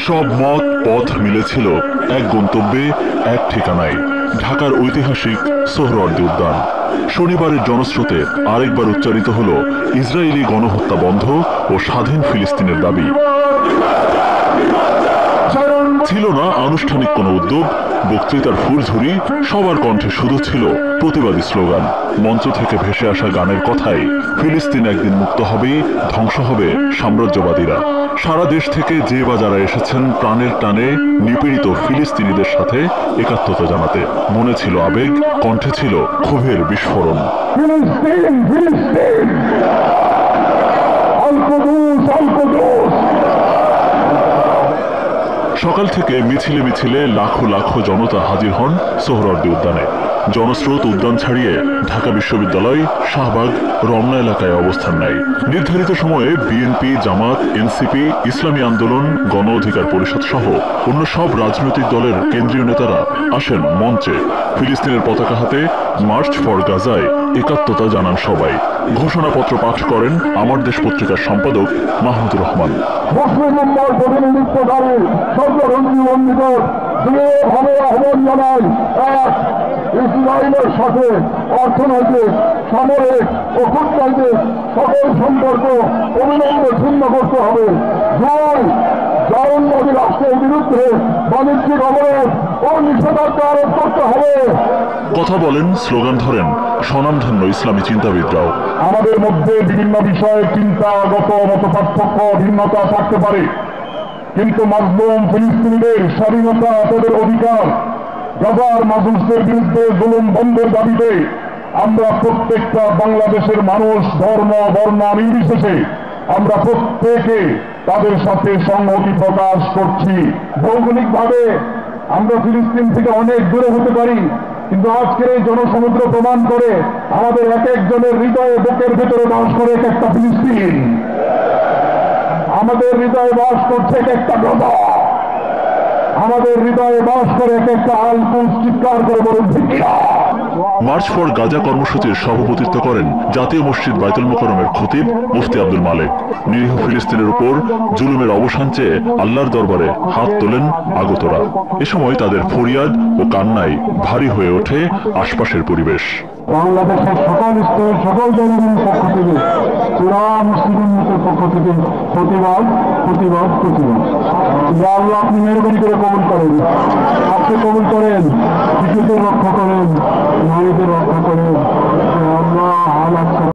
সব মত পথ মিলেছিল এক গন্তব্যে, এক ঠিকানায়, ঢাকার ঐতিহাসিক সোহরাওয়ার্দী উদ্যান। শনিবারের জনস্রোতে আরেকবার উচ্চারিত হল ইসরায়েলি গণহত্যা বন্ধ ও স্বাধীন ফিলিস্তিনের দাবি। ছিল না আনুষ্ঠানিক কোনো উদ্যোগ, বক্তৃতার ফুলঝুরি, সবার কণ্ঠে শুধু ছিল প্রতিবাদী স্লোগান। মঞ্চ থেকে ভেসে আসা গানের কথায় ফিলিস্তিন একদিন মুক্ত হবেই, ধ্বংস হবে সাম্রাজ্যবাদীরা। সারা দেশ থেকে যে বা যারা এসেছেন প্রাণের টানে নিপীড়িত ফিলিস্তিনিদের সাথে একাত্মতা জানাতে। মনে ছিল আবেগ, কণ্ঠে ছিল ক্ষোভের বিস্ফোরণ। সকাল থেকে মিছিলে মিছিলে লাখো লাখো জনতা হাজির হন সোহরাওয়ার্দী উদ্যানে। জনস্রোত উদ্যান ছাড়িয়ে ঢাকা বিশ্ববিদ্যালয়, শাহবাগ, রমনা এলাকায় অবস্থান নেয়। নির্ধারিত সময়ে বিএনপি, জামাত, এনসিপি, ইসলামী আন্দোলন, গণ অধিকার পরিষদ সহ অন্য সব রাজনৈতিক দলের কেন্দ্রীয় নেতারা আসেন মঞ্চে। ফিলিস্তিনের পতাকা হাতে মার্চ ফর গাজায় একাত্মতা জানান সবাই। ঘোষণাপত্র পাঠ করেন আমার দেশ পত্রিকার সম্পাদক মাহমুদুর রহমান। ইসরায়েলের সাথে অর্থনৈতিক, সামরিক ও কূটনৈতিক সকল সম্পর্ক অবিলম্বে ছিন্ন করতে হবে। জগন্নাথী রাষ্ট্রের বিরুদ্ধে বাণিজ্যিক অবরোধ ও নিষেধাজ্ঞা আরোপ করতে হবে। কথা বলেন, স্লোগান ধরেন স্বনামধন্য ইসলামী চিন্তাবিদরাও। আমাদের মধ্যে বিভিন্ন বিষয়ে চিন্তাগত মত পার্থক্য, ভিন্নতা থাকতে পারে, কিন্তু মাজলুম ফিলিস্তিনিদের স্বাধীনতা, তাদের অধিকার, গাজার মানুষদের বিরুদ্ধে জুলুম বন্ধের দাবিতে আমরা প্রত্যেকটা বাংলাদেশের মানুষ, ধর্ম, বর্ণ নির্বিশেষে আমরা প্রত্যেকে তাদের সাথে সংহতি প্রকাশ করছি। ভৌগোলিকভাবে আমরা ফিলিস্তিন থেকে অনেক দূরে হতে পারি, কিন্তু আজকের এই জনসমুদ্র প্রমাণ করে আমাদের এক একজনের হৃদয়ে, বুকের ভেতরে বাস করে এক একটা ফিলিস্তিন। আমাদের হৃদয়ে বাস করছে এক একটা গাজা। আমাদের হৃদয়ে বাস করে এক একটা আলকুল। চিৎকার করে বলুন ঠিক কিনা? মার্চ ফর গাজা কর্মসূচির সভাপতিত্ব করেন জাতীয় মসজিদ বায়তুল মোকাররমের খতিব মুফতি আব্দুল মালেক। নিরীহ ফিলিস্তিনের উপর জুলুমের অবসান চেয়ে আল্লাহর দরবারে হাত তোলেন আগতরা। এ সময় তাদের ফরিয়াদ ও কান্নায় ভারী হয়ে ওঠে আশপাশের পরিবেশ। বাংলাদেশের সকল স্তরের সকল জনগণের পক্ষ থেকে, পুরা মুসলিম উম্মতের পক্ষ থেকে প্রতিবাদ প্রতিবাদ প্রতিবাদ। আল্লাহ আপনি মেহরবানি করে কবুল করেন, আপনি কবুল করেন, শিশুদের রক্ষা করেন, নারীদের রক্ষা করেন। আল্লাহ